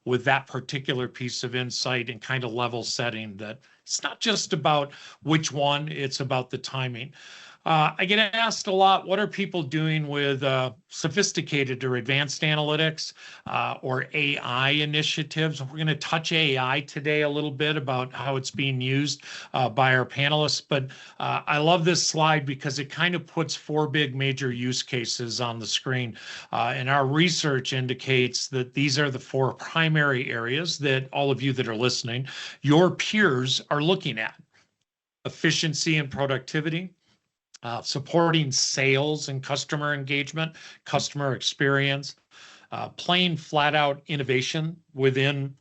with that particular piece of insight and kind of level setting that it's not just about which one, it's about the timing. I get asked a lot, what are people doing with sophisticated or advanced analytics or AI initiatives? We're going to touch AI today a little bit about how it's being used by our panelists, but I love this slide because it kind of puts four big major use cases on the screen. And our research indicates that these are the four primary areas that all of you that are listening, your peers are looking at: efficiency and productivity, supporting sales and customer engagement, customer experience, plain flat out innovation within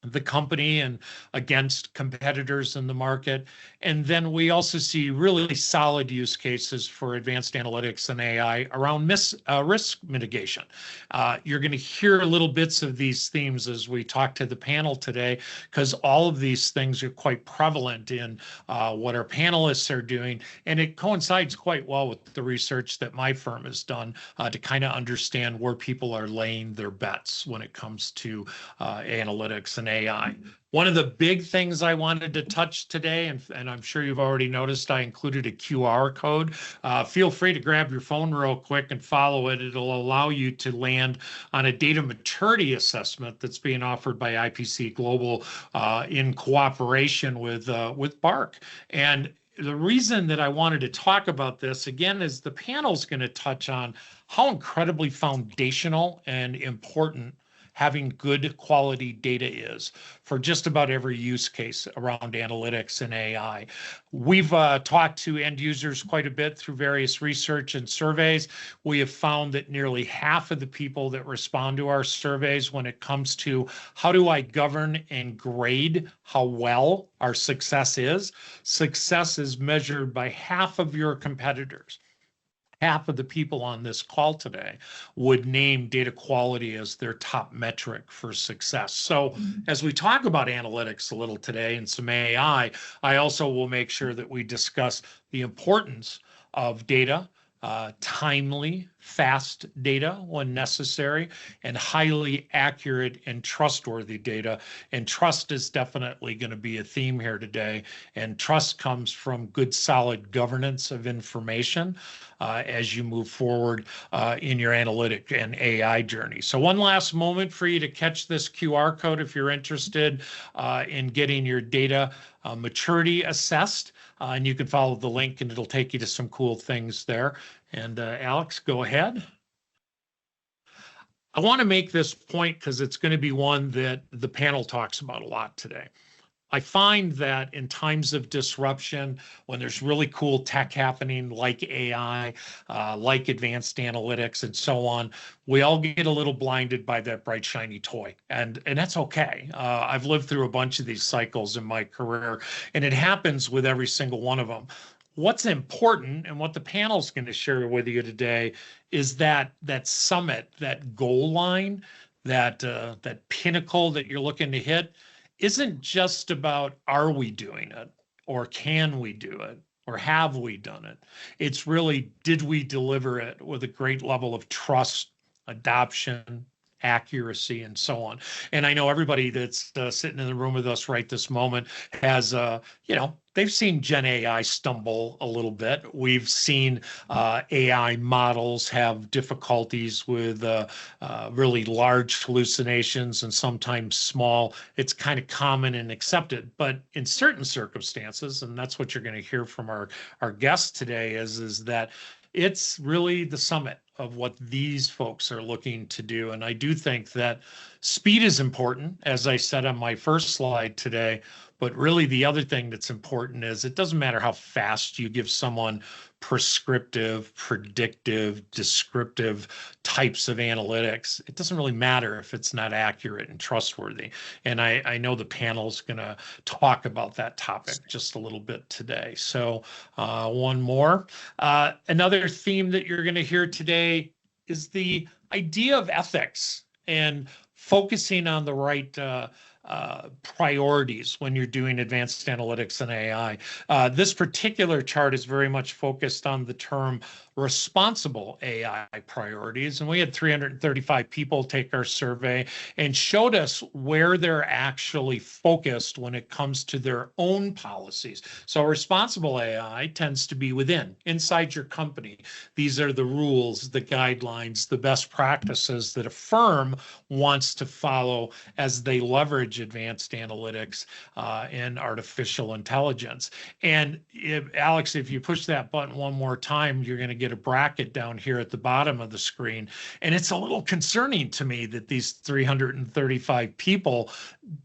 the company and against competitors in the market. And then we also see really solid use cases for advanced analytics and AI around risk mitigation. You're going to hear little bits of these themes as we talk to the panel today, because all of these things are quite prevalent in what our panelists are doing. And it coincides quite well with the research that my firm has done to kind of understand where people are laying their bets when it comes to analytics and AI. One of the big things I wanted to touch today, and I'm sure you've already noticed, I included a QR code. Feel free to grab your phone real quick and follow it. It'll allow you to land on a data maturity assessment that's being offered by IPC Global in cooperation with BARC. And the reason that I wanted to talk about this, again, is the panel's going to touch on how incredibly foundational and important having good quality data is for just about every use case around analytics and AI. We've talked to end users quite a bit through various research and surveys. We have found that nearly half of the people that respond to our surveys when it comes to how do I govern and grade how well our success is measured by half of your competitors. Half of the people on this call today would name data quality as their top metric for success. So as we talk about analytics a little today and some AI, I also will make sure that we discuss the importance of data, timely, fast data when necessary, and highly accurate and trustworthy data. And trust is definitely going to be a theme here today. And trust comes from good, solid governance of information as you move forward in your analytic and AI journey. So one last moment for you to catch this QR code if you're interested in getting your data maturity assessed. And you can follow the link and it'll take you to some cool things there. And Alex, go ahead. I want to make this point because it's going to be one that the panel talks about a lot today. I find that in times of disruption, when there's really cool tech happening like AI, like advanced analytics and so on, we all get a little blinded by that bright, shiny toy. And that's okay. I've lived through a bunch of these cycles in my career, and it happens with every single one of them. What's important and what the panel's going to share with you today is that summit, that goal line, that pinnacle that you're looking to hit isn't just about are we doing it or can we do it or have we done it. It's really, did we deliver it with a great level of trust, adoption, accuracy, and so on. And I know everybody that's sitting in the room with us right this moment has, they've seen Gen AI stumble a little bit. We've seen AI models have difficulties with really large hallucinations and sometimes small. It's kind of common and accepted. But in certain circumstances, and that's what you're going to hear from our guests today, is that it's really the summit of what these folks are looking to do. And I do think that speed is important, as I said on my first slide today, but really the other thing that's important is it doesn't matter how fast you give someone prescriptive, predictive, descriptive types of analytics. It doesn't really matter if it's not accurate and trustworthy. And I know the panel's going to talk about that topic just a little bit today. So one more. Another theme that you're going to hear today is the idea of ethics and focusing on the right priorities when you're doing advanced analytics and AI. This particular chart is very much focused on the term responsible AI priorities. And we had 335 people take our survey and showed us where they're actually focused when it comes to their own policies. So responsible AI tends to be inside your company. These are the rules, the guidelines, the best practices that a firm wants to follow as they leverage advanced analytics and artificial intelligence. And Alex, if you push that button one more time, you're going to get a bracket down here at the bottom of the screen. And it's a little concerning to me that these 335 people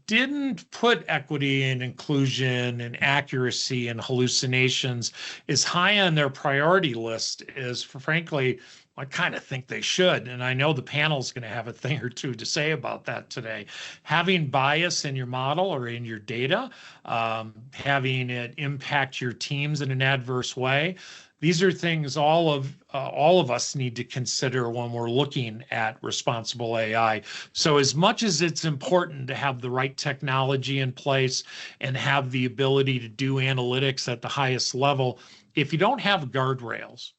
didn't put equity and inclusion and accuracy and hallucinations as high on their priority list as, frankly, I kind of think they should. And I know the panel's going to have a thing or two to say about that today. Having bias in your model or in your data, having it impact your teams in an adverse way, these are things all of us need to consider when we're looking at responsible AI. So as much as it's important to have the right technology in place and have the ability to do analytics at the highest level, if you don't have guardrails,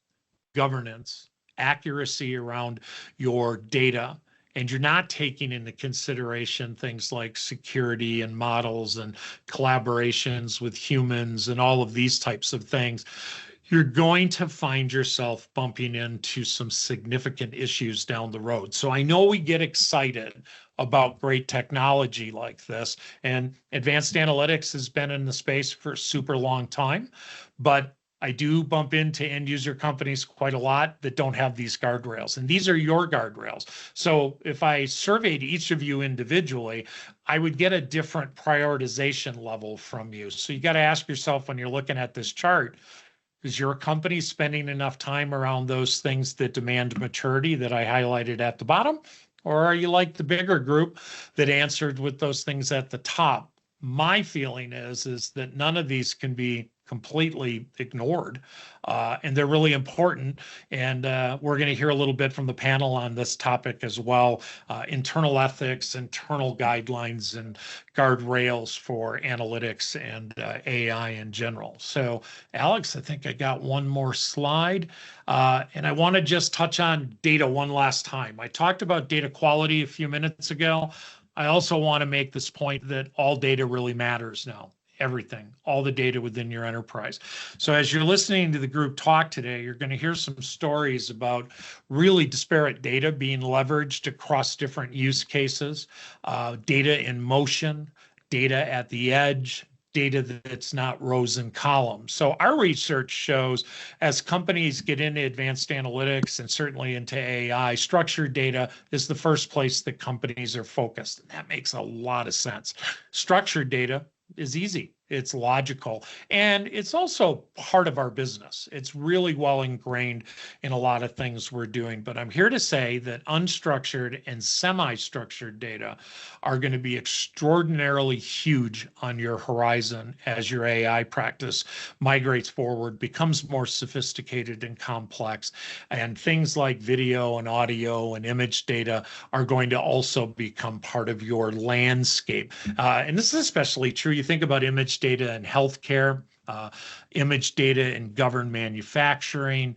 governance, accuracy around your data, and you're not taking into consideration things like security and models and collaborations with humans and all of these types of things, you're going to find yourself bumping into some significant issues down the road. So I know we get excited about great technology like this, and advanced analytics has been in the space for a super long time, but I do bump into end user companies quite a lot that don't have these guardrails, and these are your guardrails. So if I surveyed each of you individually, I would get a different prioritization level from you. So you got to ask yourself when you're looking at this chart, is your company spending enough time around those things that demand maturity that I highlighted at the bottom? Or are you like the bigger group that answered with those things at the top? My feeling is that none of these can be completely ignored, and they're really important. And we're going to hear a little bit from the panel on this topic as well, internal ethics, internal guidelines, and guardrails for analytics and AI in general. So, Alex, I think I got one more slide, and I want to just touch on data one last time. I talked about data quality a few minutes ago. I also want to make this point that all data really matters now. Everything, all the data within your enterprise. So as you're listening to the group talk today, you're going to hear some stories about really disparate data being leveraged across different use cases, data in motion, data at the edge, data that's not rows and columns. So our research shows as companies get into advanced analytics and certainly into AI, structured data is the first place that companies are focused. And that makes a lot of sense. Structured data is easy. It's logical. And it's also part of our business. It's really well ingrained in a lot of things we're doing. But I'm here to say that unstructured and semi-structured data are going to be extraordinarily huge on your horizon as your AI practice migrates forward, becomes more sophisticated and complex. And things like video and audio and image data are going to also become part of your landscape. And this is especially true. You think about image data in healthcare, image data in governed manufacturing,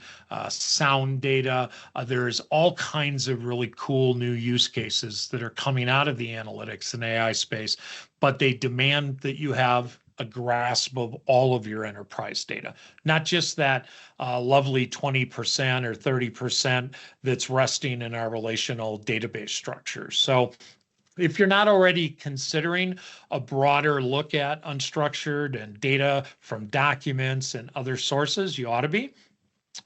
sound data. There's all kinds of really cool new use cases that are coming out of the analytics and AI space, but they demand that you have a grasp of all of your enterprise data, not just that lovely 20% or 30% that's resting in our relational database structures. So if you're not already considering a broader look at unstructured and data from documents and other sources, you ought to be.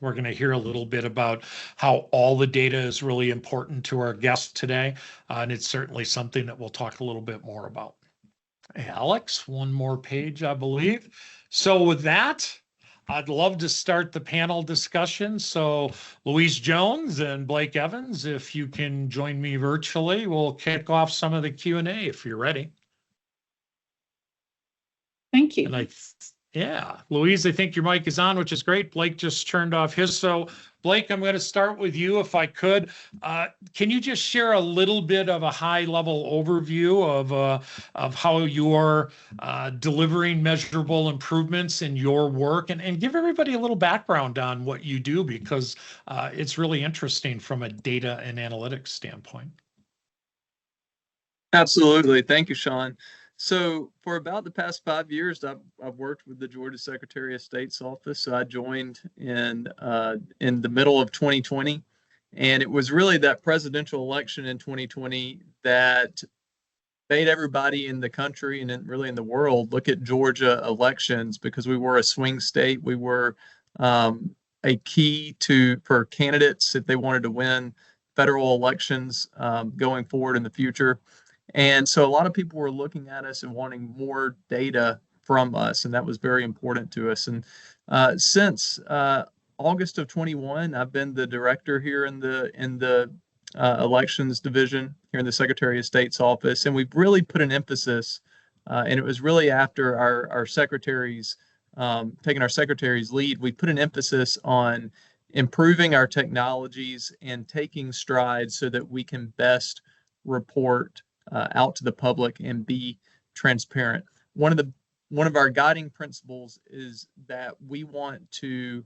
We're going to hear a little bit about how all the data is really important to our guests today, and it's certainly something that we'll talk a little bit more about. Alex, one more page, I believe. So with that, I'd love to start the panel discussion. So Louise Jones and Blake Evans, if you can join me virtually, we'll kick off some of the Q&A if you're ready. Thank you. And I Yeah, Louise, I think your mic is on, which is great. Blake just turned off his. So, Blake, I'm going to start with you if I could. Can you just share a little bit of a high-level overview of how you're delivering measurable improvements in your work, and give everybody a little background on what you do, because it's really interesting from a data and analytics standpoint. Absolutely. Thank you, Sean. So for about the past 5 years, I've worked with the Georgia Secretary of State's office. So I joined in the middle of 2020, and it was really that presidential election in 2020 that made everybody in the country and really in the world look at Georgia elections, because we were a swing state. We were a key for candidates if they wanted to win federal elections going forward in the future. And so a lot of people were looking at us and wanting more data from us, and that was very important to us. And since August of 21, I've been the director here in the elections division here in the Secretary of State's office, and we've really put an emphasis. And it was really after our secretaries taking our secretary's lead, we put an emphasis on improving our technologies and taking strides so that we can best report out to the public and be transparent. One of our guiding principles is that we want to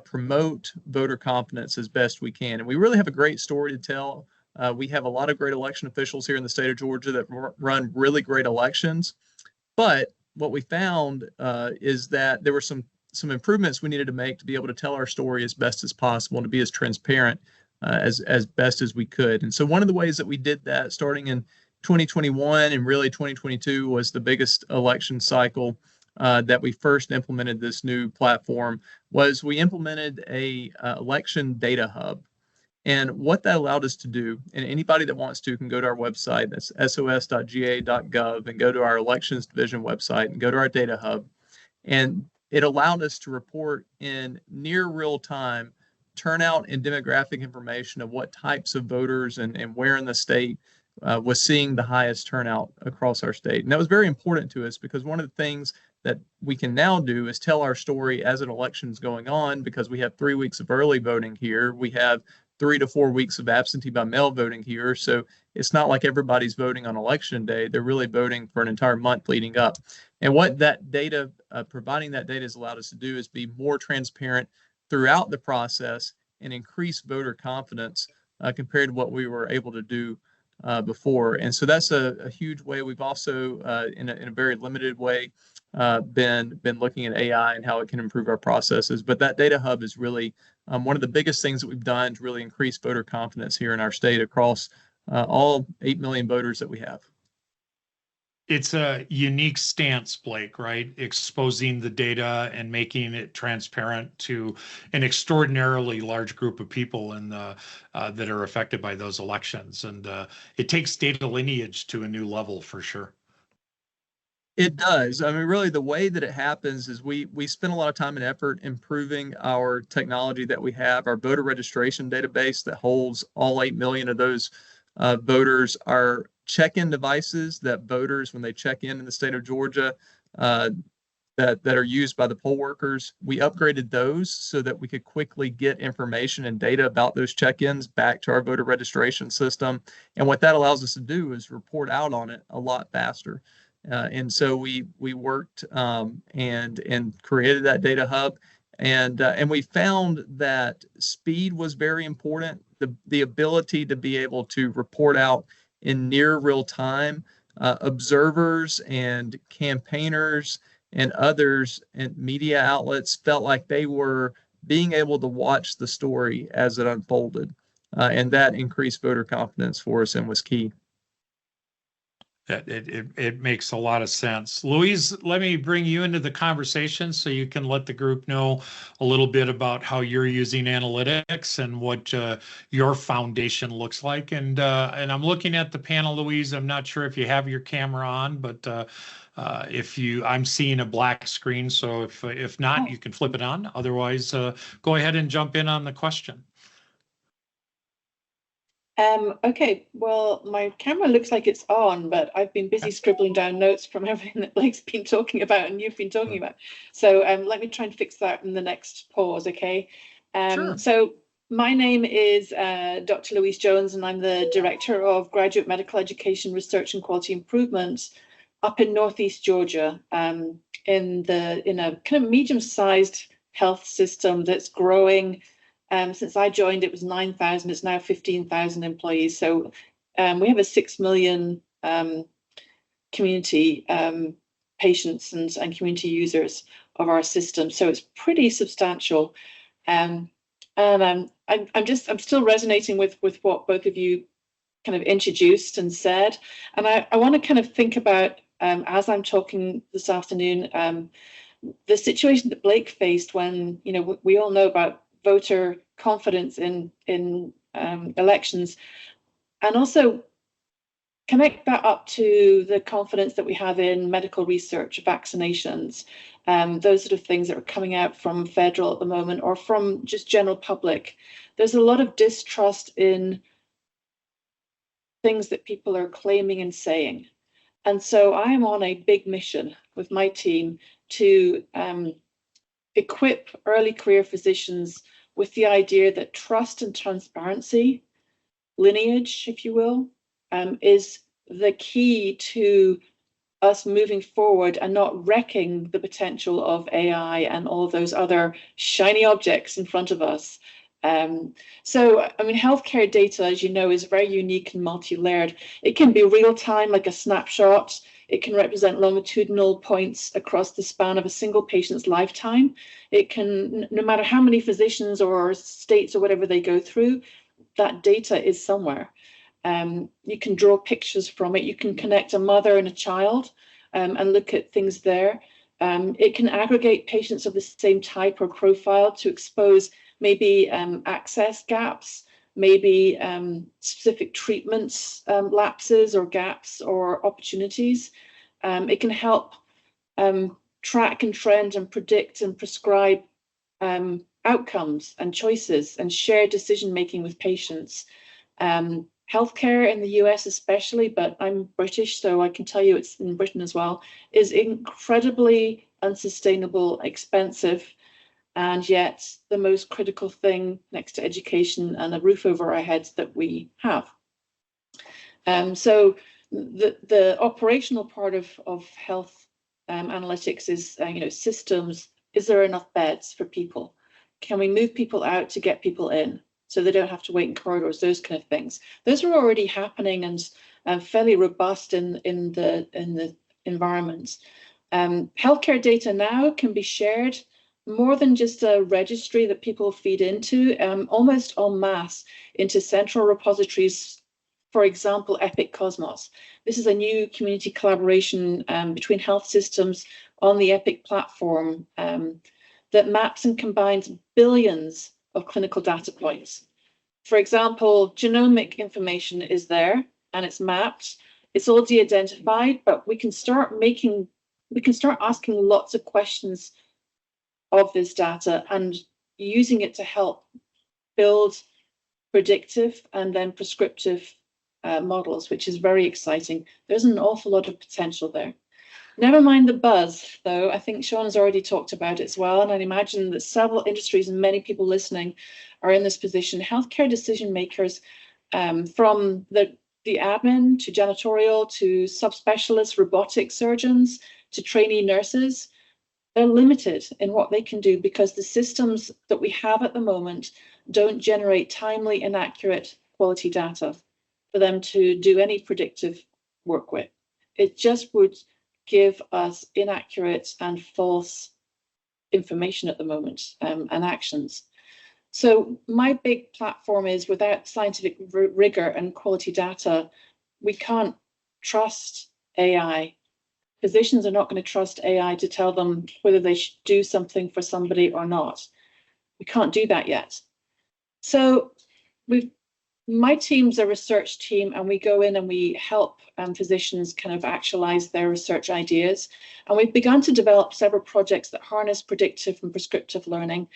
promote voter confidence as best we can, and we really have a great story to tell. We have a lot of great election officials here in the state of Georgia that run really great elections, but what we found is that there were some improvements we needed to make to be able to tell our story as best as possible and to be as transparent as best as we could. And so one of the ways that we did that, starting in 2021 and really 2022 was the biggest election cycle that we first implemented this new platform, was we implemented a election data hub. And what that allowed us to do, and anybody that wants to can go to our website, that's sos.ga.gov, and go to our elections division website and go to our data hub. And it allowed us to report in near real time turnout and demographic information of what types of voters and where in the state was seeing the highest turnout across our state. And that was very important to us, because one of the things that we can now do is tell our story as an election is going on, because we have 3 weeks of early voting here. We have 3 to 4 weeks of absentee by mail voting here. So it's not like everybody's voting on election day. They're really voting for an entire month leading up. And what that data, providing that data has allowed us to do is be more transparent throughout the process and increase voter confidence compared to what we were able to do before. And so that's a huge way. We've also, in a very limited way, been looking at AI and how it can improve our processes. But that data hub is really one of the biggest things that we've done to really increase voter confidence here in our state across all 8 million voters that we have. It's a unique stance, Blake, right? Exposing the data and making it transparent to an extraordinarily large group of people that are affected by those elections. And it takes data lineage to a new level for sure. It does. I mean, really, the way that it happens is we spend a lot of time and effort improving our technology that we have. Our voter registration database that holds all 8 million of those voters are check-in devices that voters, when they check in the state of Georgia, that are used by the poll workers. We upgraded those so that we could quickly get information and data about those check-ins back to our voter registration system. And what that allows us to do is report out on it a lot faster. And so we worked and created that data hub, and we found that speed was very important. The ability to be able to report out in near real time, observers and campaigners and others and media outlets felt like they were being able to watch the story as it unfolded, and that increased voter confidence for us and was key. It makes a lot of sense. Louise, let me bring you into the conversation so you can let the group know a little bit about how you're using analytics and what your foundation looks like. And I'm looking at the panel, Louise. I'm not sure if you have your camera on, but I'm seeing a black screen. So if not, you can flip it on. Otherwise, go ahead and jump in on the question. Okay, well, my camera looks like it's on, but I've been busy scribbling down notes from everything that Blake's been talking about and you've been talking about. So let me try and fix that in the next pause, okay? Sure. So my name is Dr. Louise Jones, and I'm the Director of Graduate Medical Education Research and Quality Improvement up in Northeast Georgia, in a kind of medium-sized health system that's growing. Since I joined, it was 9,000. It's now 15,000 employees. So we have a 6 million community patients and community users of our system. So it's pretty substantial. And I'm still resonating with what both of you kind of introduced and said. And I want to kind of think about, as I'm talking this afternoon, the situation that Blake faced when, we all know about voter confidence in elections, and also connect that up to the confidence that we have in medical research, vaccinations, those sort of things that are coming out from federal at the moment or from just general public. There's a lot of distrust in things that people are claiming and saying. And so I am on a big mission with my team to equip early career physicians with the idea that trust and transparency, lineage, if you will, is the key to us moving forward and not wrecking the potential of AI and all of those other shiny objects in front of us. So, I mean, healthcare data, as you know, is very unique and multi-layered. It can be real time, like a snapshot. It can represent longitudinal points across the span of a single patient's lifetime. It can, no matter how many physicians or states or whatever they go through, that data is somewhere. You can draw pictures from it. You can connect a mother and a child and look at things there. It can aggregate patients of the same type or profile to expose maybe access gaps, maybe specific treatments lapses or gaps or opportunities. It can help track and trend and predict and prescribe outcomes and choices and share decision-making with patients. Healthcare in the US especially, but I'm British, so I can tell you it's in Britain as well, is incredibly unsustainable, expensive, and yet the most critical thing next to education and a roof over our heads that we have. So the operational part of health analytics is, systems. Is there enough beds for people? Can we move people out to get people in so they don't have to wait in corridors? Those kind of things. Those are already happening and fairly robust in the environment. Healthcare data now can be shared more than just a registry that people feed into, almost en masse into central repositories. For example, Epic Cosmos. This is a new community collaboration between health systems on the Epic platform that maps and combines billions of clinical data points. For example, genomic information is there and it's mapped. It's all de-identified, but we can start asking lots of questions of this data and using it to help build predictive and then prescriptive models, which is very exciting. There's an awful lot of potential there. Never mind the buzz, though. I think Sean has already talked about it as well, and I imagine that several industries and many people listening are in this position. Healthcare decision makers, from the admin to janitorial to subspecialists, robotic surgeons to trainee nurses, they're limited in what they can do because the systems that we have at the moment don't generate timely and accurate quality data for them to do any predictive work with. It just would give us inaccurate and false information at the moment and actions. So my big platform is, without scientific rigor and quality data, we can't trust AI. Physicians are not going to trust AI to tell them whether they should do something for somebody or not. We can't do that yet. So my team's a research team, and we go in and we help physicians kind of actualize their research ideas. And we've begun to develop several projects that harness predictive and prescriptive learning.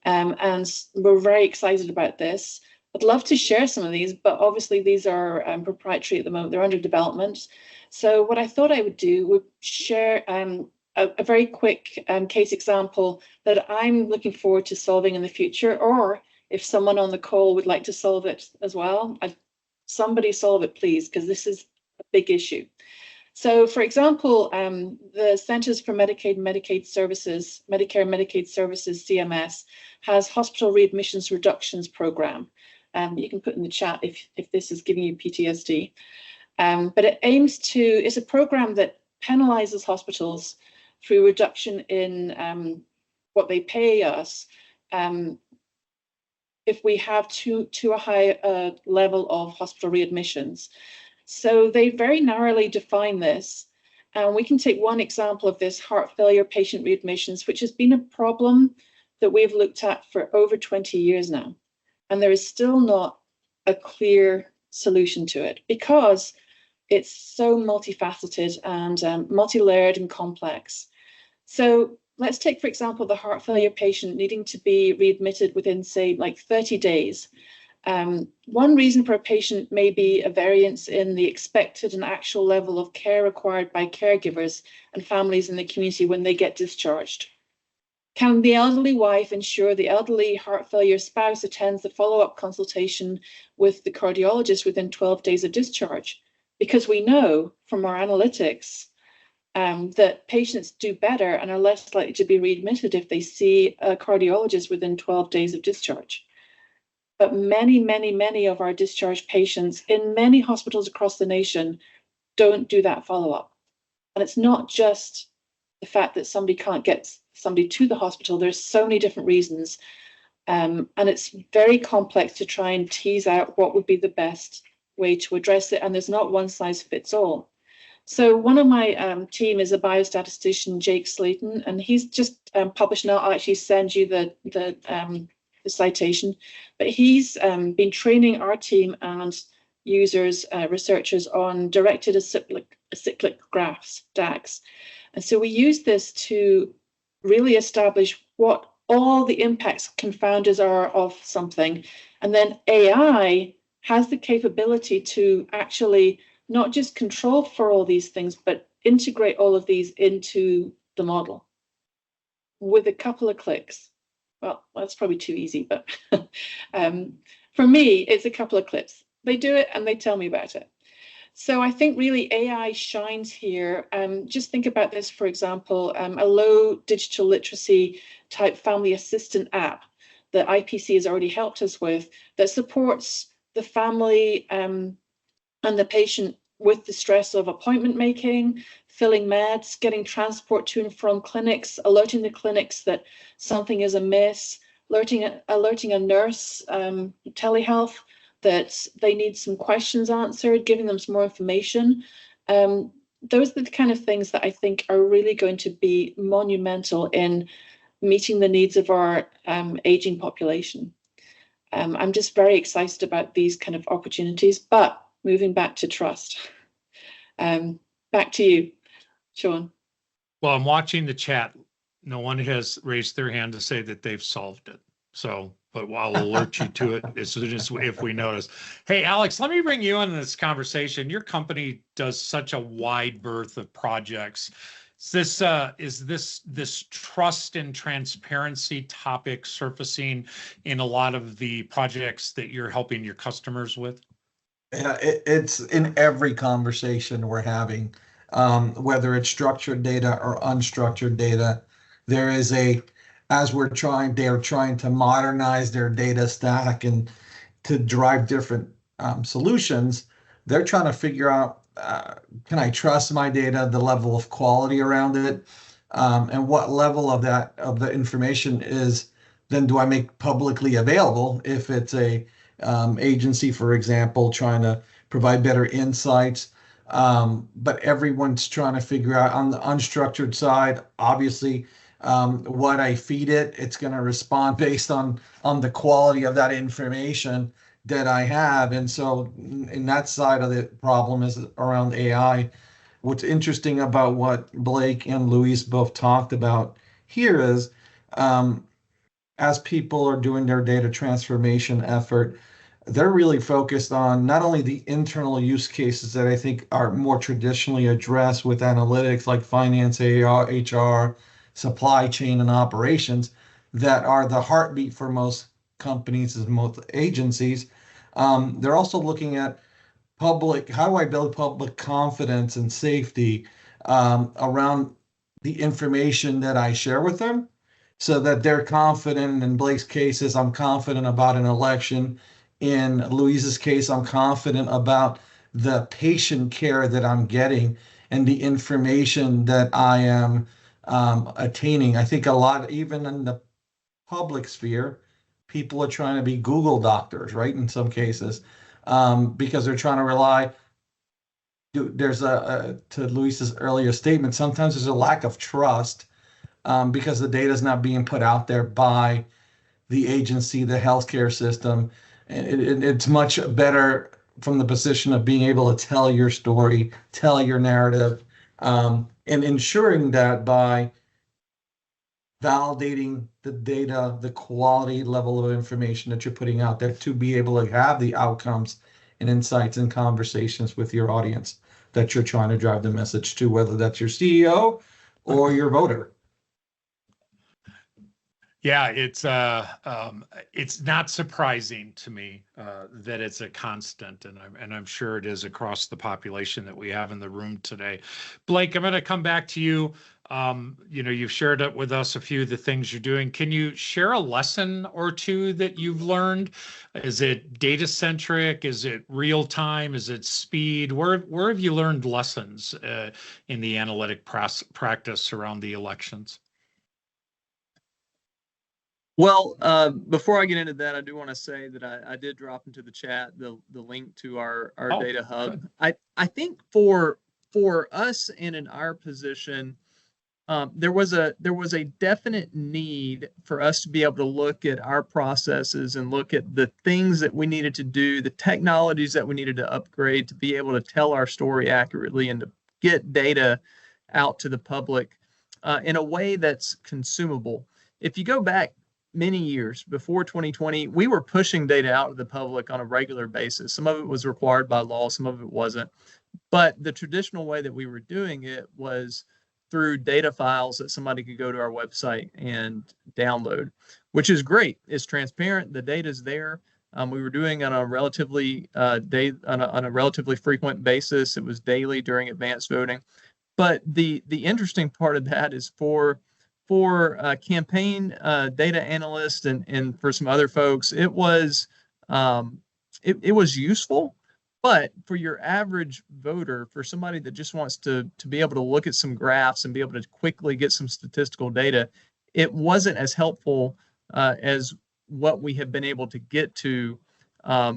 And we're very excited about this. I'd love to share some of these, but obviously these are proprietary at the moment. They're under development. So what I thought I would do would share a very quick case example that I'm looking forward to solving in the future, or if someone on the call would like to solve it as well, somebody solve it, please, because this is a big issue. So, for example, the Centers for Medicaid and Medicaid Services, Medicare and Medicaid Services, CMS, has hospital readmissions reductions program. You can put in the chat if this is giving you PTSD. But it aims to, it's a program that penalizes hospitals through reduction in what they pay us if we have too a high level of hospital readmissions. So they very narrowly define this. And we can take one example of this, heart failure patient readmissions, which has been a problem that we've looked at for over 20 years now. And there is still not a clear solution to it because it's so multifaceted and multi-layered and complex. So let's take, for example, the heart failure patient needing to be readmitted within, say, like 30 days. One reason for a patient may be a variance in the expected and actual level of care required by caregivers and families in the community when they get discharged. Can the elderly wife ensure the elderly heart failure spouse attends the follow-up consultation with the cardiologist within 12 days of discharge? Because we know from our analytics that patients do better and are less likely to be readmitted if they see a cardiologist within 12 days of discharge. But many of our discharged patients in many hospitals across the nation don't do that follow-up. And it's not just the fact that somebody can't get somebody to the hospital. There's so many different reasons. And it's very complex to try and tease out what would be the best way to address it. And there's not one size fits all. So one of my team is a biostatistician, Jake Slayton, and he's just published now. I'll actually send you the citation, but he's been training our team and users, researchers on directed acyclic graphs, DAGs. And so we use this to really establish what all the impacts confounders are of something. And then AI has the capability to actually not just control for all these things, but integrate all of these into the model with a couple of clicks. Well, that's probably too easy, but for me, it's a couple of clicks. They do it and they tell me about it. So I think really AI shines here. Just think about this, for example, a low digital literacy type family assistant app that IPC has already helped us with that supports the family and the patient with the stress of appointment making, filling meds, getting transport to and from clinics, alerting the clinics that something is amiss, alerting a nurse, telehealth, that they need some questions answered, giving them some more information. Those are the kind of things that I think are really going to be monumental in meeting the needs of our aging population. I'm just very excited about these kind of opportunities, but moving back to trust. Back to you, Sean. Well, I'm watching the chat. No one has raised their hand to say that they've solved it. So, but I'll alert you to it as soon as if we notice. Hey, Alex, let me bring you into this conversation. Your company does such a wide berth of projects. Is this trust and transparency topic surfacing in a lot of the projects that you're helping your customers with? Yeah, it's in every conversation we're having, whether it's structured data or unstructured data. There is they're trying to modernize their data stack and to drive different solutions. They're trying to figure out, can I trust my data, the level of quality around it, and what level of the information then do I make publicly available if it's a agency, for example, trying to provide better insights. But everyone's trying to figure out on the unstructured side, obviously, what I feed it's going to respond based on the quality of that information that I have. And so in that side of the problem is around AI. What's interesting about what Blake and Louise both talked about here is as people are doing their data transformation effort, they're really focused on not only the internal use cases that I think are more traditionally addressed with analytics like finance, AR, HR, supply chain, and operations that are the heartbeat for most companies and most agencies. They're also looking at how do I build public confidence and safety around the information that I share with them so that they're confident. In Blake's cases, I'm confident about an election. In Louise's case, I'm confident about the patient care that I'm getting and the information that I am attaining. I think a lot, even in the public sphere, people are trying to be Google doctors, right? In some cases, because they're trying to rely. There's to Luis's earlier statement, sometimes there's a lack of trust because the data is not being put out there by the agency, the healthcare system. It's much better from the position of being able to tell your story, tell your narrative, and ensuring that by validating the data, the quality level of information that you're putting out there to be able to have the outcomes and insights and conversations with your audience that you're trying to drive the message to, whether that's your CEO or your voter. Yeah, it's not surprising to me that it's a constant, and I'm sure it is across the population that we have in the room today. Blake, I'm going to come back to you. You've shared it with us a few of the things you're doing. Can you share a lesson or two that you've learned? Is it data centric? Is it real time? Is it speed? Where have you learned lessons in the analytic practice around the elections? Well, before I get into that, I do want to say that I did drop into the chat the link to our data hub. Good. I think for us and in our position, there was a definite need for us to be able to look at our processes and look at the things that we needed to do, the technologies that we needed to upgrade to be able to tell our story accurately and to get data out to the public in a way that's consumable. If you go back many years before 2020, we were pushing data out to the public on a regular basis. Some of it was required by law, some of it wasn't. But the traditional way that we were doing it was through data files that somebody could go to our website and download, which is great. It's transparent. The data is there. We were doing on a relatively on a relatively frequent basis. It was daily during advanced voting. But the interesting part of that is for campaign data analysts and for some other folks, it was useful. But for your average voter, for somebody that just wants to be able to look at some graphs and be able to quickly get some statistical data, it wasn't as helpful as what we have been able to get to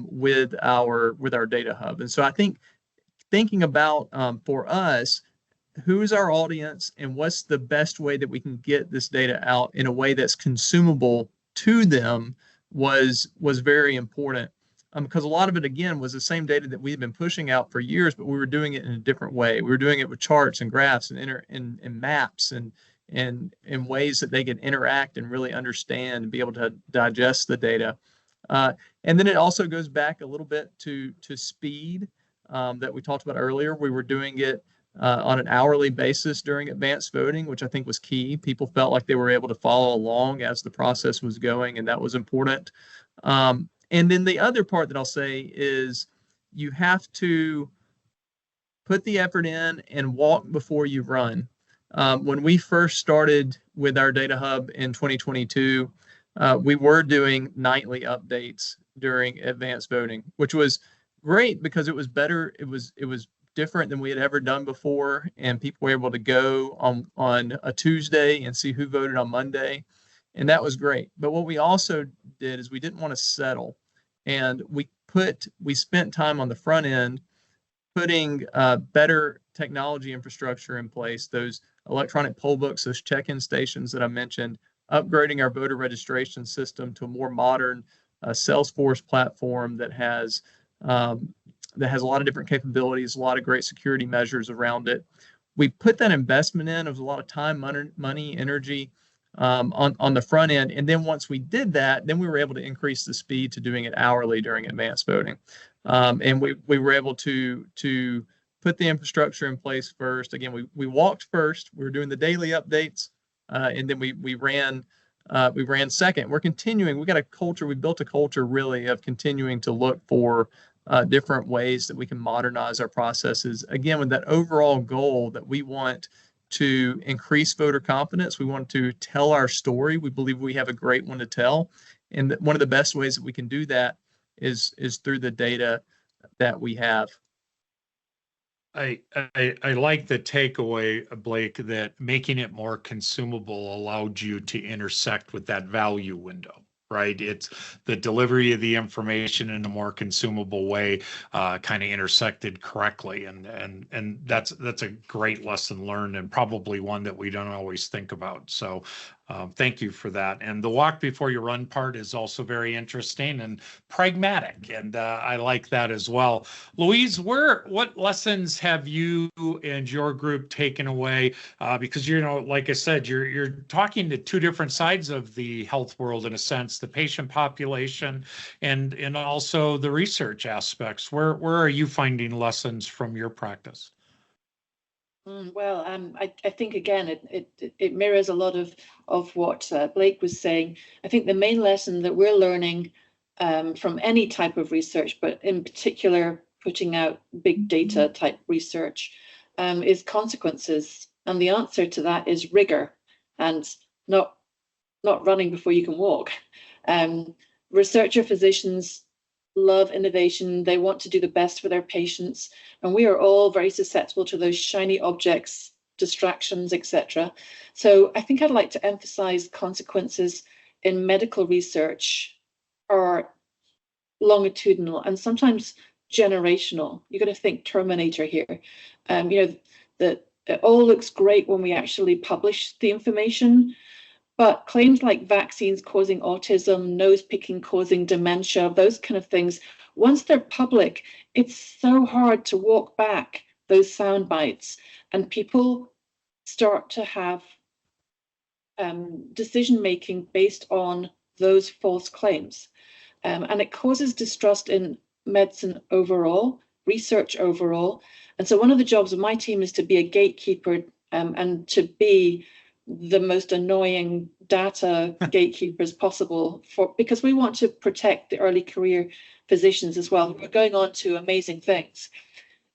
with our data hub. And so I think thinking about for us, who's our audience and what's the best way that we can get this data out in a way that's consumable to them was very important. Because a lot of it, again, was the same data that we've been pushing out for years, but we were doing it in a different way. We were doing it with charts and graphs and maps and in ways that they could interact and really understand and be able to digest the data. And then it also goes back a little bit to speed that we talked about earlier. We were doing it on an hourly basis during advanced voting, which I think was key. People felt like they were able to follow along as the process was going, and that was important. And then the other part that I'll say is you have to put the effort in and walk before you run. When we first started with our data hub in 2022, we were doing nightly updates during advanced voting, which was great because it was better. It was different than we had ever done before, and people were able to go on a Tuesday and see who voted on Monday. And that was great. But what we also did is we didn't want to settle. And we spent time on the front end putting better technology infrastructure in place, those electronic poll books, those check-in stations that I mentioned, upgrading our voter registration system to a more modern Salesforce platform that has a lot of different capabilities, a lot of great security measures around it. We put that investment in. It was a lot of time, money, energy. on the front end. And then once we did that, then we were able to increase the speed to doing it hourly during advanced voting. And we were able to put the infrastructure in place first. Again, we walked first. We were doing the daily updates, and then we ran second. We're continuing. We got a culture. We built a culture really of continuing to look for different ways that we can modernize our processes. Again, with that overall goal that we want to increase voter confidence. We want to tell our story. We believe we have a great one to tell. And one of the best ways that we can do that is through the data that we have. I like the takeaway, Blake, that making it more consumable allowed you to intersect with that value window, right? It's the delivery of the information in a more consumable way, kind of intersected correctly, and that's a great lesson learned, and probably one that we don't always think about. So thank you for that. And the walk before you run part is also very interesting and pragmatic, and I like that as well. Louise, what lessons have you and your group taken away? Because like I said, you're talking to two different sides of the health world in a sense: the patient population and also the research aspects. Where are you finding lessons from your practice? Well, I think again it mirrors a lot of what Blake was saying. I think the main lesson that we're learning from any type of research, but in particular putting out big data type research, is consequences, and the answer to that is rigor and not running before you can walk. Researcher physicians love innovation. They want to do the best for their patients, and we are all very susceptible to those shiny objects, distractions, etc. So I think I'd like to emphasize consequences in medical research are longitudinal and sometimes generational. You've got to think Terminator here. That it all looks great when we actually publish the information, but claims like vaccines causing autism, nose picking causing dementia, those kind of things, once they're public, it's so hard to walk back those sound bites, and people start to have decision making based on those false claims. And it causes distrust in medicine overall, research overall. And so one of the jobs of my team is to be a gatekeeper and to be the most annoying data gatekeepers possible, because we want to protect the early career physicians as well. We're going on to amazing things.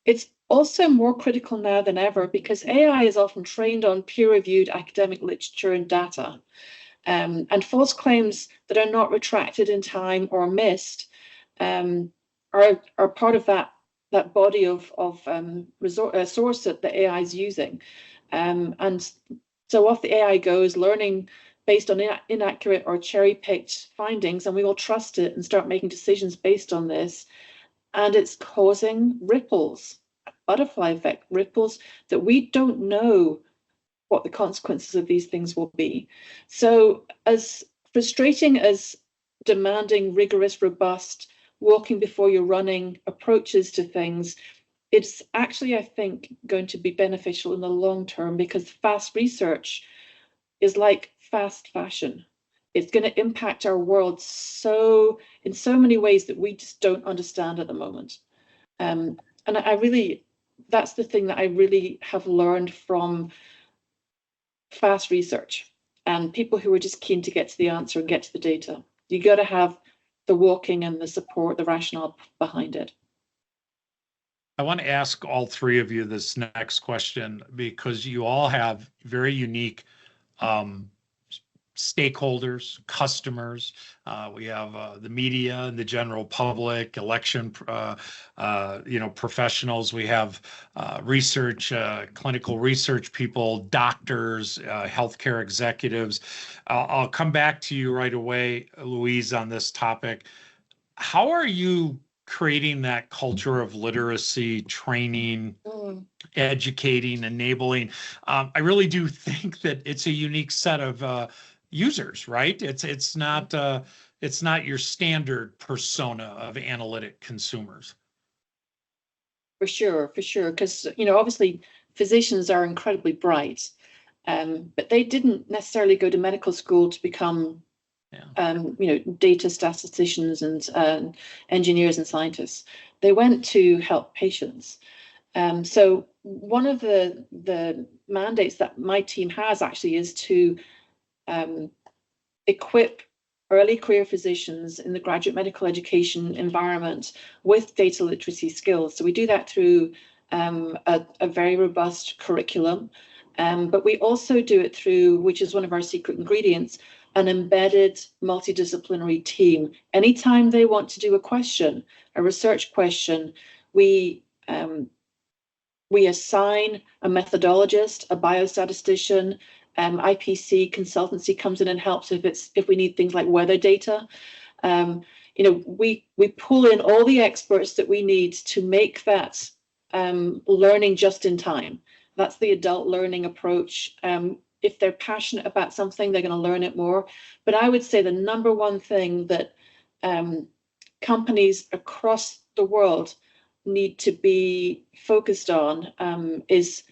It's also more critical now than ever because AI is often trained on peer-reviewed academic literature and data, and false claims that are not retracted in time or missed are part of that body of source that the AI is using, and so off the AI goes, learning based on inaccurate or cherry-picked findings, and we will trust it and start making decisions based on this. And it's causing ripples, butterfly effect ripples, that we don't know what the consequences of these things will be. So as frustrating as demanding, rigorous, robust, walking before you're running approaches to things, it's actually, I think, going to be beneficial in the long term, because fast research is like fast fashion. It's going to impact our world in so many ways that we just don't understand at the moment. And that's the thing that I really have learned from fast research and people who are just keen to get to the answer and get to the data. You got to have the walking and the support, the rationale behind it. I want to ask all three of you this next question because you all have very unique stakeholders, customers. We have the media and the general public, election, professionals. We have research, clinical research people, doctors, healthcare executives. I'll come back to you right away, Louise, on this topic. How are you creating that culture of literacy, training, educating, enabling? I really do think that it's a unique set of users, right? It's not your standard persona of analytic consumers. For sure, because obviously physicians are incredibly bright, but they didn't necessarily go to medical school to become data statisticians and engineers and scientists. They went to help patients. So one of the mandates that my team has actually is to equip early career physicians in the graduate medical education environment with data literacy skills. So we do that through a very robust curriculum, but we also do it through, which is one of our secret ingredients, an embedded multidisciplinary team. Anytime they want to do a question, a research question, we assign a methodologist, a biostatistician, IPC consultancy comes in and helps if we need things like weather data. We pull in all the experts that we need to make that learning just in time. That's the adult learning approach. If they're passionate about something, they're going to learn it more. But I would say the number one thing that companies across the world need to be focused on is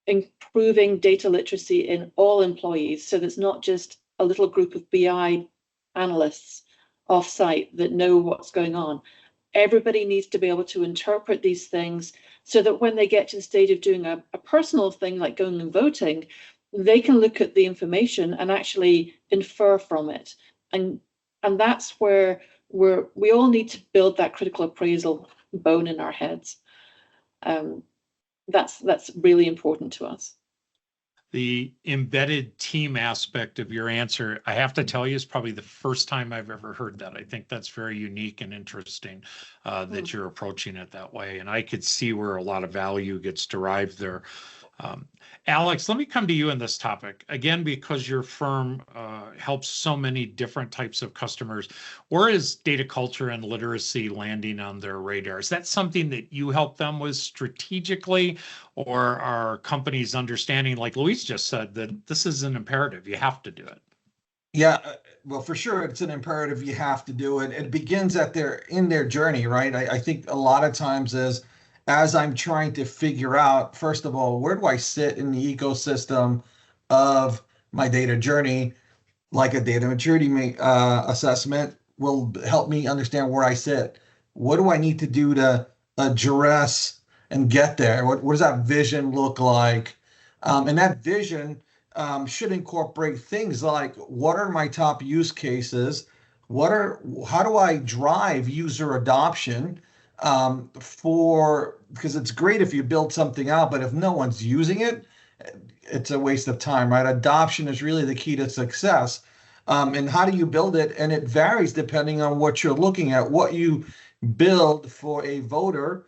improving data literacy in all employees. So there's not just a little group of BI analysts off-site that know what's going on. Everybody needs to be able to interpret these things so that when they get to the stage of doing a personal thing like going and voting, they can look at the information and actually infer from it. And that's where we all need to build that critical appraisal bone in our heads. That's really important to us. The embedded team aspect of your answer, I have to tell you, is probably the first time I've ever heard that. I think that's very unique and interesting that you're approaching it that way. And I could see where a lot of value gets derived there. Alex, let me come to you on this topic again, because your firm helps so many different types of customers. Where is data culture and literacy landing on their radar? Is that something that you help them with strategically, or are companies understanding, like Louise just said, that this is an imperative, you have to do it? Yeah, well, for sure, it's an imperative, you have to do it. It begins in their journey, right? I think a lot of times as I'm trying to figure out, first of all, where do I sit in the ecosystem of my data journey, like a data maturity assessment will help me understand where I sit. What do I need to do to address and get there? What does that vision look like? And that vision should incorporate things like, what are my top use cases? How do I drive user adoption? Because it's great if you build something out, but if no one's using it, it's a waste of time, right? Adoption is really the key to success. And how do you build it? And it varies depending on what you're looking at. What you build for a voter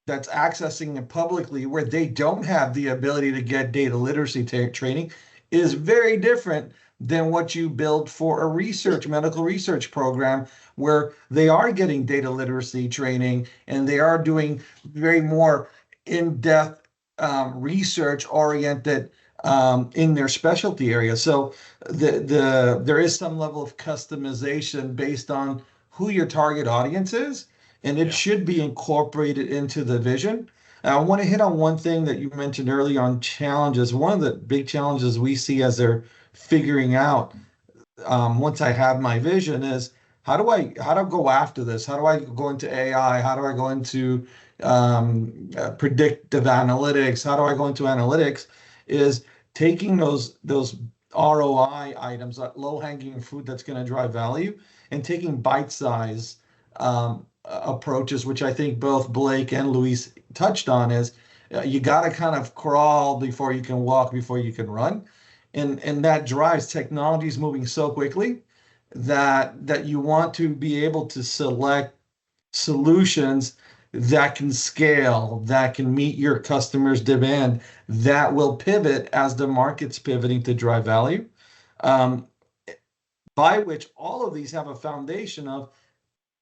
that's accessing it publicly, where they don't have the ability to get data literacy training, is very different than what you build for a medical research program, where they are getting data literacy training and they are doing very more in-depth research oriented in their specialty area. So there is some level of customization based on who your target audience is, and it should be incorporated into the vision. I want to hit on one thing that you mentioned earlier on challenges. One of the big challenges we see as they're figuring out, once I have my vision, is how do I go after this? How do I go into AI? How do I go into predictive analytics? How do I go into analytics? Is taking those ROI items, that low-hanging fruit that's going to drive value, and taking bite-size approaches, which I think both Blake and Louise touched on, is you got to kind of crawl before you can walk, before you can run. And that drives technologies moving so quickly that you want to be able to select solutions that can scale, that can meet your customers' demand, that will pivot as the market's pivoting to drive value, by which all of these have a foundation of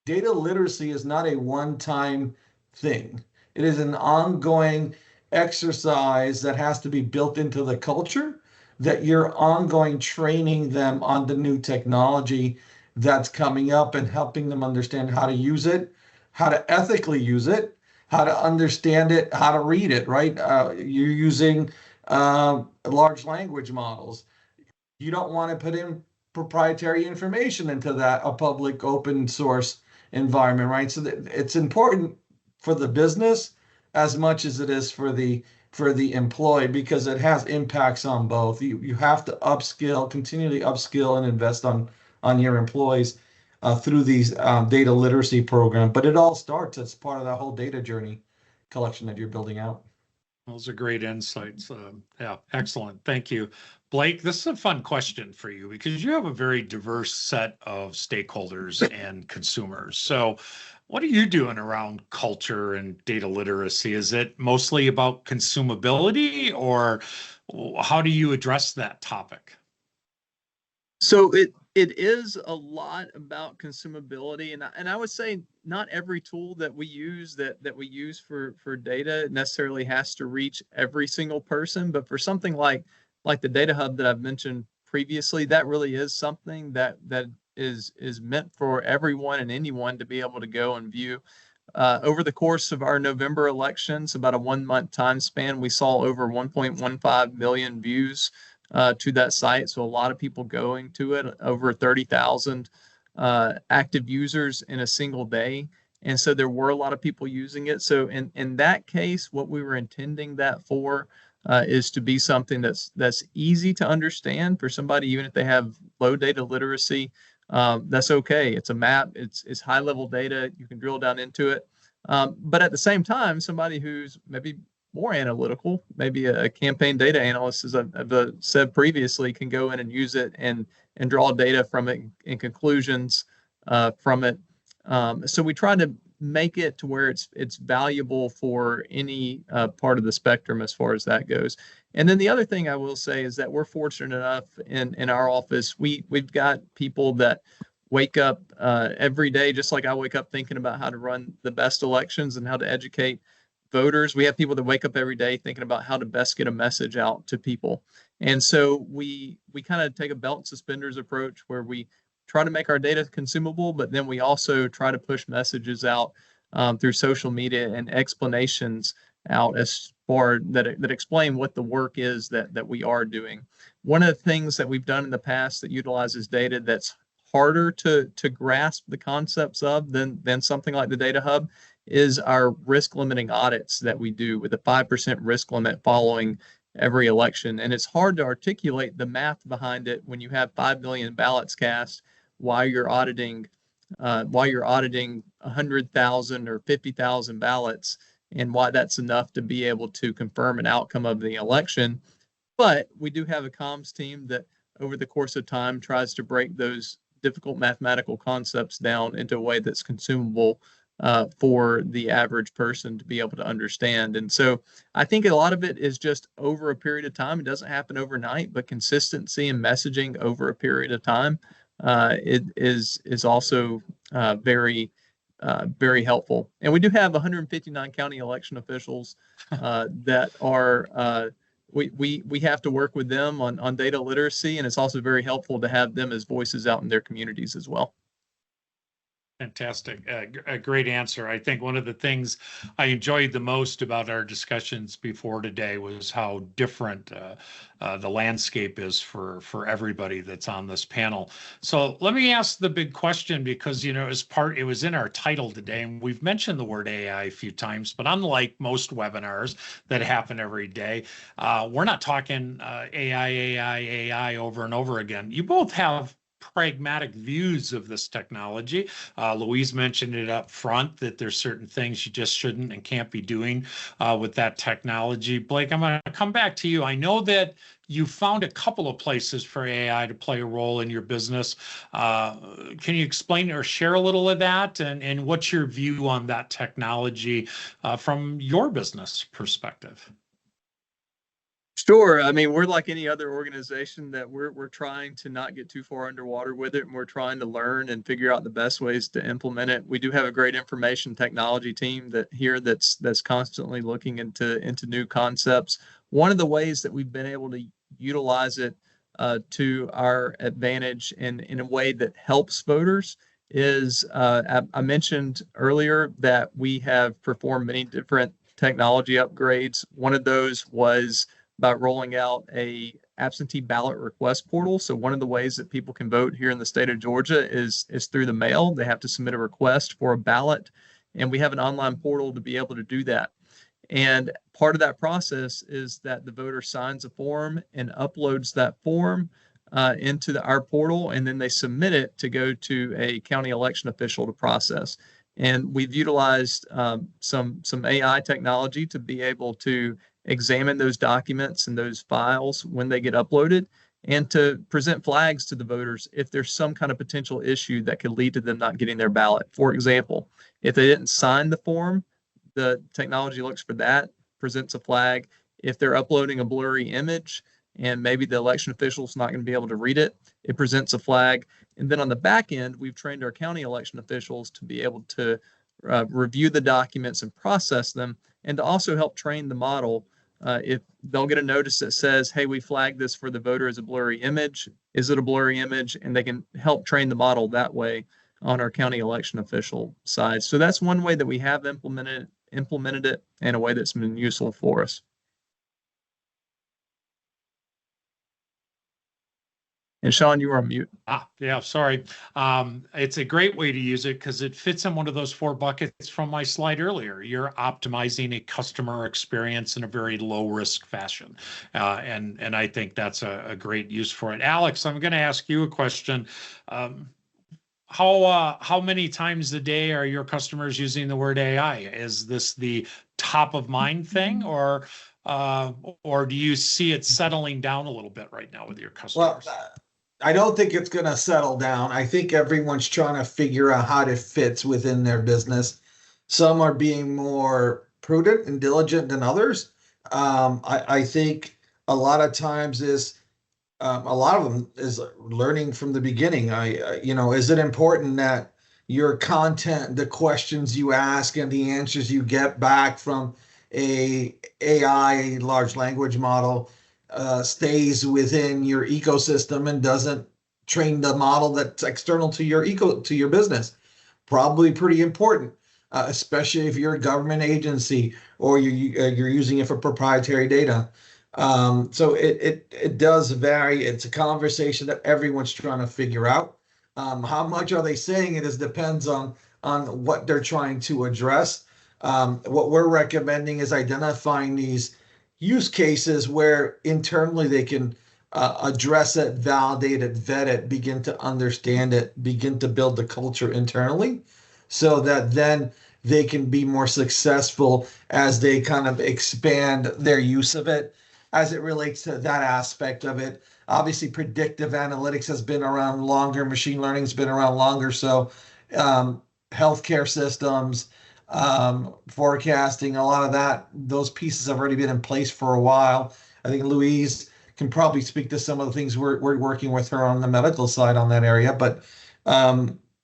data literacy is not a one-time thing. It is an ongoing exercise that has to be built into the culture, that you're ongoing training them on the new technology that's coming up and helping them understand how to use it, how to ethically use it, how to understand it, how to read it, right? You're using large language models. You don't want to put in proprietary information into that, a public open source environment, right? So it's important for the business as much as it is for the employee, because it has impacts on both. You have to continually upskill and invest on your employees through these data literacy program. But it all starts as part of that whole data journey collection that you're building out. Those are great insights. Yeah, excellent. Thank you. Blake, this is a fun question for you because you have a very diverse set of stakeholders and consumers. So what are you doing around culture and data literacy? Is it mostly about consumability, or how do you address that topic? So it is a lot about consumability, and I would say not every tool that we use for data necessarily has to reach every single person. But for something like the Data Hub that I've mentioned previously, that really is something that is meant for everyone and anyone to be able to go and view. Over the course of our November elections, about a 1 month time span, we saw over 1.15 million views to that site. So a lot of people going to it, over 30,000 active users in a single day. And so there were a lot of people using it. So in that case, what we were intending that for is to be something that's easy to understand for somebody, even if they have low data literacy. That's okay. It's a map. It's high level data. You can drill down into it. But at the same time, somebody who's maybe more analytical, maybe a campaign data analyst, as I've said previously, can go in and use it and draw data from it and conclusions from it. So we try to make it to where it's valuable for any part of the spectrum as far as that goes. And then the other thing I will say is that we're fortunate enough in our office, we've got people that wake up every day, just like I wake up, thinking about how to run the best elections and how to educate voters. We have people that wake up every day thinking about how to best get a message out to people. And so we kind of take a belt and suspenders approach where we try to make our data consumable, but then we also try to push messages out through social media and explanations out as far that explain what the work is that we are doing. One of the things that we've done in the past that utilizes data that's harder to grasp the concepts of than something like the Data Hub is our risk limiting audits that we do with a 5% risk limit following every election. And it's hard to articulate the math behind it when you have 5 million ballots cast while you're auditing 100,000 or 50,000 ballots, and why that's enough to be able to confirm an outcome of the election. But we do have a comms team that over the course of time tries to break those difficult mathematical concepts down into a way that's consumable for the average person to be able to understand. And so I think a lot of it is just over a period of time. It doesn't happen overnight, but consistency in messaging over a period of time it is also very helpful. And we do have 159 county election officials that are we have to work with them on data literacy, and it's also very helpful to have them as voices out in their communities as well. Fantastic. A great answer. I think one of the things I enjoyed the most about our discussions before today was how different the landscape is for everybody that's on this panel. So let me ask the big question, because, you know, it was in our title today, and we've mentioned the word AI a few times, but unlike most webinars that happen every day, we're not talking AI over and over again. You both have pragmatic views of this technology. Louise mentioned it up front that there's certain things you just shouldn't and can't be doing with that technology. Blake, I'm going to come back to you. I know that you found a couple of places for AI to play a role in your business. Can you explain or share a little of that, and what's your view on that technology from your business perspective? Sure. I mean, we're like any other organization that we're trying to not get too far underwater with it, and we're trying to learn and figure out the best ways to implement it. We do have a great information technology team that's constantly looking into new concepts. One of the ways that we've been able to utilize it to our advantage in a way that helps voters is I mentioned earlier that we have performed many different technology upgrades. One of those was by rolling out a absentee ballot request portal. So one of the ways that people can vote here in the state of Georgia is through the mail. They have to submit a request for a ballot, and we have an online portal to be able to do that. And part of that process is that the voter signs a form and uploads that form into our portal, and then they submit it to go to a county election official to process. And we've utilized some AI technology to be able to examine those documents and those files when they get uploaded, and to present flags to the voters if there's some kind of potential issue that could lead to them not getting their ballot. For example, if they didn't sign the form, the technology looks for that, presents a flag. If they're uploading a blurry image and maybe the election official's not going to be able to read it, it presents a flag. And then on the back end, we've trained our county election officials to be able to review the documents and process them, and to also help train the model. If they'll get a notice that says, hey, we flagged this for the voter as a blurry image, is it a blurry image? And they can help train the model that way on our county election official side. So that's one way that we have implemented it in a way that's been useful for us. And Sean, you were on mute. Yeah, sorry. It's a great way to use it because it fits in one of those 4 buckets from my slide earlier. You're optimizing a customer experience in a very low risk fashion. And I think that's a great use for it. Alex, I'm going to ask you a question. How many times a day are your customers using the word AI? Is this the top of mind thing, or do you see it settling down a little bit right now with your customers? Well, I don't think it's going to settle down. I think everyone's trying to figure out how it fits within their business. Some are being more prudent and diligent than others. I think a lot of times a lot of them is learning from the beginning. Is it important that your content, the questions you ask and the answers you get back from a AI, large language model, stays within your ecosystem and doesn't train the model that's external to your business? Probably pretty important, especially if you're a government agency or you're using it for proprietary data. So it does vary. It's a conversation that everyone's trying to figure out. How much are they saying it depends on what they're trying to address. What we're recommending is identifying these use cases where internally they can address it, validate it, vet it, begin to understand it, begin to build the culture internally, so that then they can be more successful as they kind of expand their use of it as it relates to that aspect of it. Obviously, predictive analytics has been around longer, machine learning has been around longer. So healthcare systems, forecasting, a lot of those pieces have already been in place for a while. I think Louise can probably speak to some of the things we're working with her on the medical side on that area, but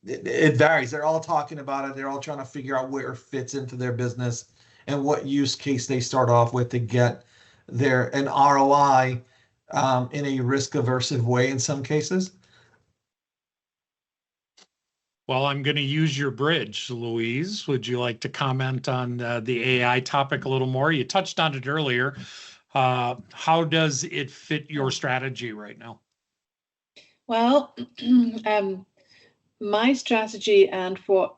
it varies. They're all talking about it. They're all trying to figure out where it fits into their business and what use case they start off with to get an ROI in a risk-aversive way in some cases. Well, I'm going to use your bridge, Louise. Would you like to comment on the AI topic a little more? You touched on it earlier. How does it fit your strategy right now? Well, my strategy and what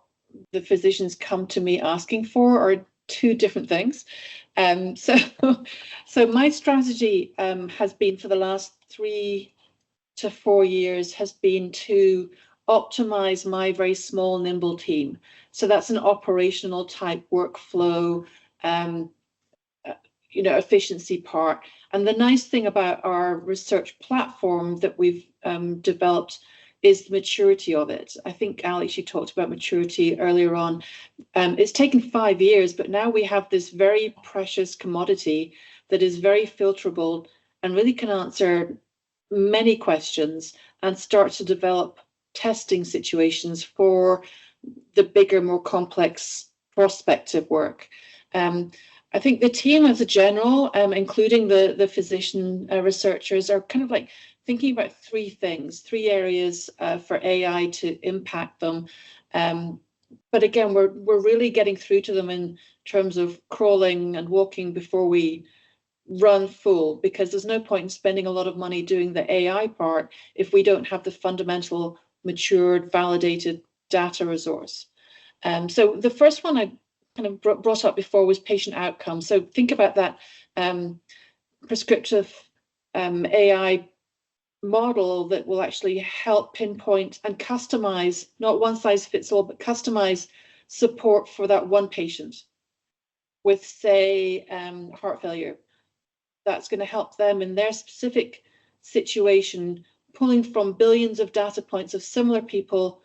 the physicians come to me asking for are 2 different things. So my strategy has been for the last 3 to 4 years has been to optimize my very small, nimble team. So that's an operational type workflow, efficiency part. And the nice thing about our research platform that we've developed is the maturity of it. I think, Alex, you talked about maturity earlier on. It's taken 5 years, but now we have this very precious commodity that is very filterable and really can answer many questions and start to develop testing situations for the bigger, more complex prospective work. I think the team as a general, including the physician researchers, are kind of like thinking about 3 things, 3 areas for AI to impact them. But again, we're really getting through to them in terms of crawling and walking before we run full, because there's no point in spending a lot of money doing the AI part if we don't have the fundamental, matured, validated data resource. So the first one I kind of brought up before was patient outcomes. So think about that prescriptive AI model that will actually help pinpoint and customize, not one size fits all, but customize support for that one patient with, say, heart failure. That's going to help them in their specific situation, pulling from billions of data points of similar people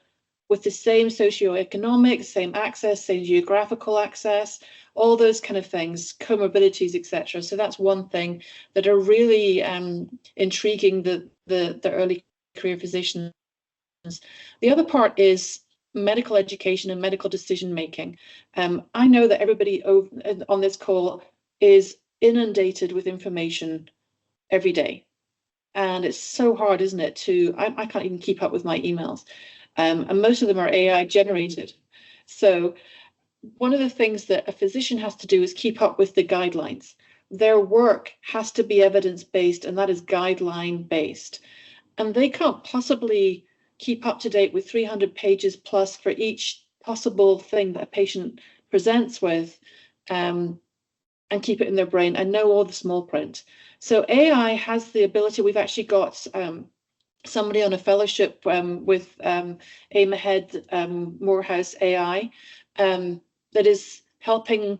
with the same socioeconomic, same access, same geographical access, all those kind of things, comorbidities, etc. So that's one thing that are really intriguing the early career physicians. The other part is medical education and medical decision making. I know that everybody on this call is inundated with information every day. And it's so hard, isn't it, I can't even keep up with my emails. And most of them are AI generated. So one of the things that a physician has to do is keep up with the guidelines. Their work has to be evidence-based, and that is guideline-based. And they can't possibly keep up to date with 300 pages plus for each possible thing that a patient presents with, and keep it in their brain and know all the small print. So AI has the ability. We've actually got somebody on a fellowship with AIM Ahead Morehouse AI that is helping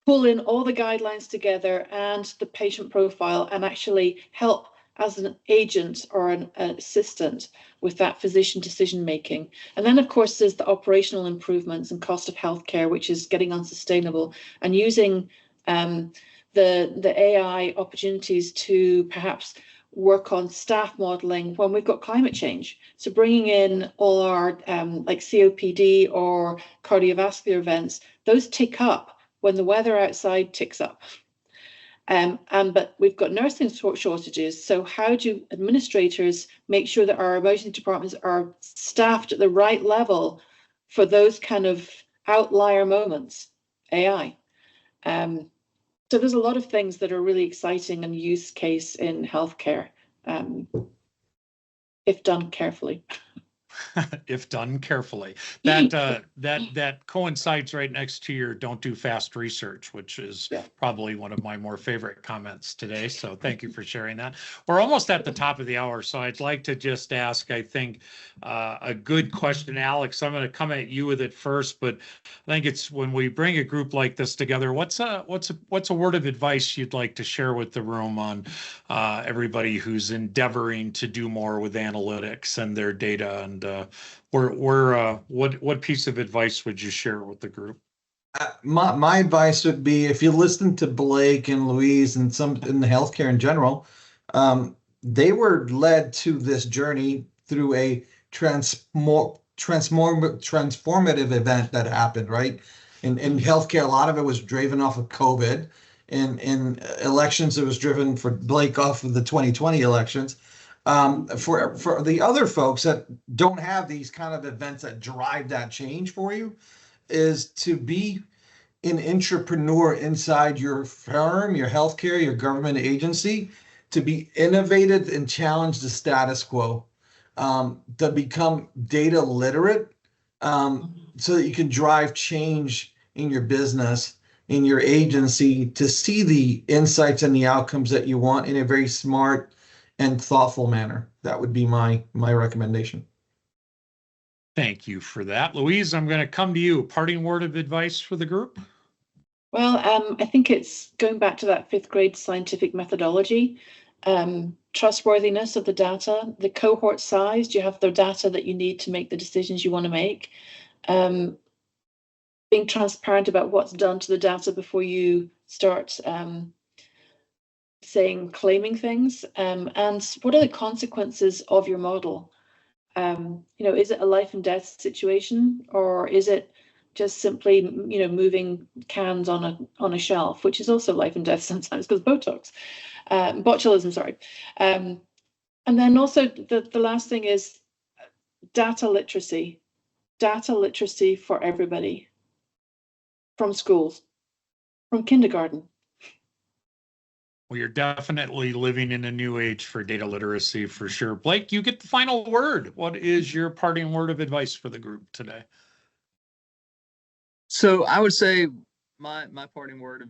pull in all the guidelines together and the patient profile and actually help as an agent or an assistant with that physician decision making. And then, of course, there's the operational improvements and cost of healthcare, which is getting unsustainable, and using the AI opportunities to perhaps work on staff modeling when we've got climate change. So bringing in all our like COPD or cardiovascular events, those tick up when the weather outside ticks up. But we've got nursing shortages. So how do administrators make sure that our emergency departments are staffed at the right level for those kind of outlier moments? AI. So there's a lot of things that are really exciting and use case in healthcare, if done carefully. If done carefully. That coincides right next to your don't do fast research, which is probably one of my more favorite comments today. So thank you for sharing that. We're almost at the top of the hour, so I'd like to just ask, I think, a good question. Alex, I'm going to come at you with it first, but I think it's when we bring a group like this together, what's a word of advice you'd like to share with the room on everybody who's endeavoring to do more with analytics and their data, and what piece of advice would you share with the group? My advice would be, if you listen to Blake and Louise and some in the healthcare in general, they were led to this journey through a transformative event that happened, right? In healthcare, a lot of it was driven off of COVID. In elections, it was driven for Blake off of the 2020 elections. For the other folks that don't have these kind of events that drive that change for you, is to be an entrepreneur inside your firm, your healthcare, your government agency, to be innovative and challenge the status quo, to become data literate, so that you can drive change in your business, in your agency, to see the insights and the outcomes that you want in a very smart and thoughtful manner. That would be my recommendation. Thank you for that. Louise, I'm going to come to you. Parting word of advice for the group? Well, I think it's going back to that 5th grade scientific methodology, trustworthiness of the data, the cohort size. Do you have the data that you need to make the decisions you want to make? Being transparent about what's done to the data before you start claiming things, and what are the consequences of your model? Is it a life and death situation, or is it just simply moving cans on a shelf, which is also life and death sometimes because botulism, sorry. And then also the last thing is data literacy for everybody, from schools, from kindergarten. We are definitely living in a new age for data literacy for sure. Blake, you get the final word. What is your parting word of advice for the group today? So I would say my parting word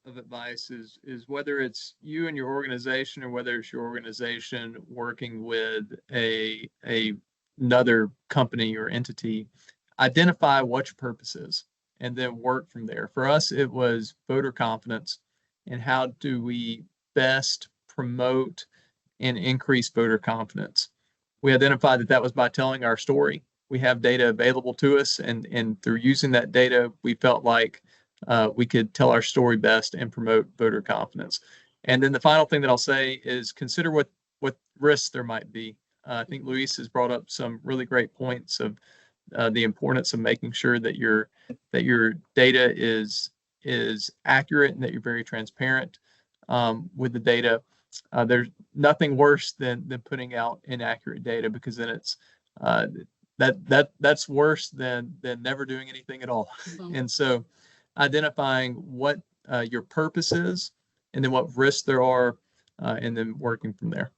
of advice is whether it's you and your organization or whether it's your organization working with another company or entity, identify what your purpose is and then work from there. For us, it was voter confidence and how do we best promote and increase voter confidence. We identified that that was by telling our story. We have data available to us, and through using that data, we felt like we could tell our story best and promote voter confidence. And then the final thing that I'll say is consider what risks there might be. I think Louise has brought up some really great points of the importance of making sure that your data is accurate and that you're very transparent with the data. There's nothing worse than putting out inaccurate data, because then it's that's worse than never doing anything at all. And so identifying what your purpose is and then what risks there are, and then working from there.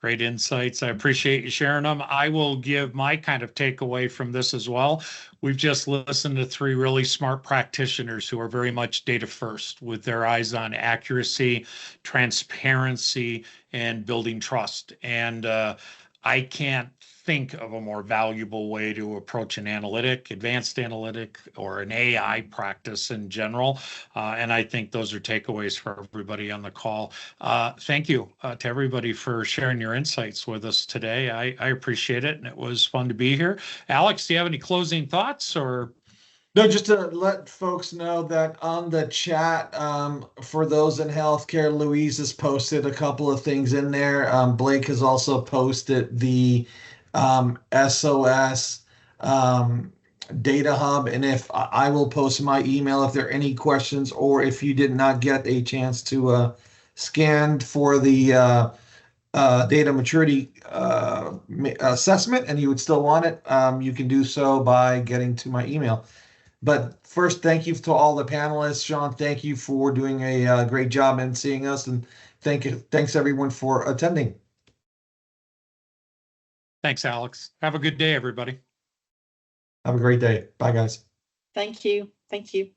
Great insights. I appreciate you sharing them. I will give my kind of takeaway from this as well. We've just listened to three really smart practitioners who are very much data first, with their eyes on accuracy, transparency, and building trust. And I can't think of a more valuable way to approach an advanced analytic, or an AI practice in general. And I think those are takeaways for everybody on the call. Thank you to everybody for sharing your insights with us today. I appreciate it, and it was fun to be here. Alex, do you have any closing thoughts, or? No, just to let folks know that on the chat, for those in healthcare, Louise has posted a couple of things in there. Blake has also posted the SoS Data Hub, and if I will post my email if there are any questions, or if you did not get a chance to scan for the data maturity assessment and you would still want it, you can do so by getting to my email. But first, thank you to all the panelists. Sean, thank you for doing a great job and seeing us, and thanks everyone for attending. Thanks, Alex. Have a good day, everybody. Have a great day. Bye, guys. Thank you. Thank you.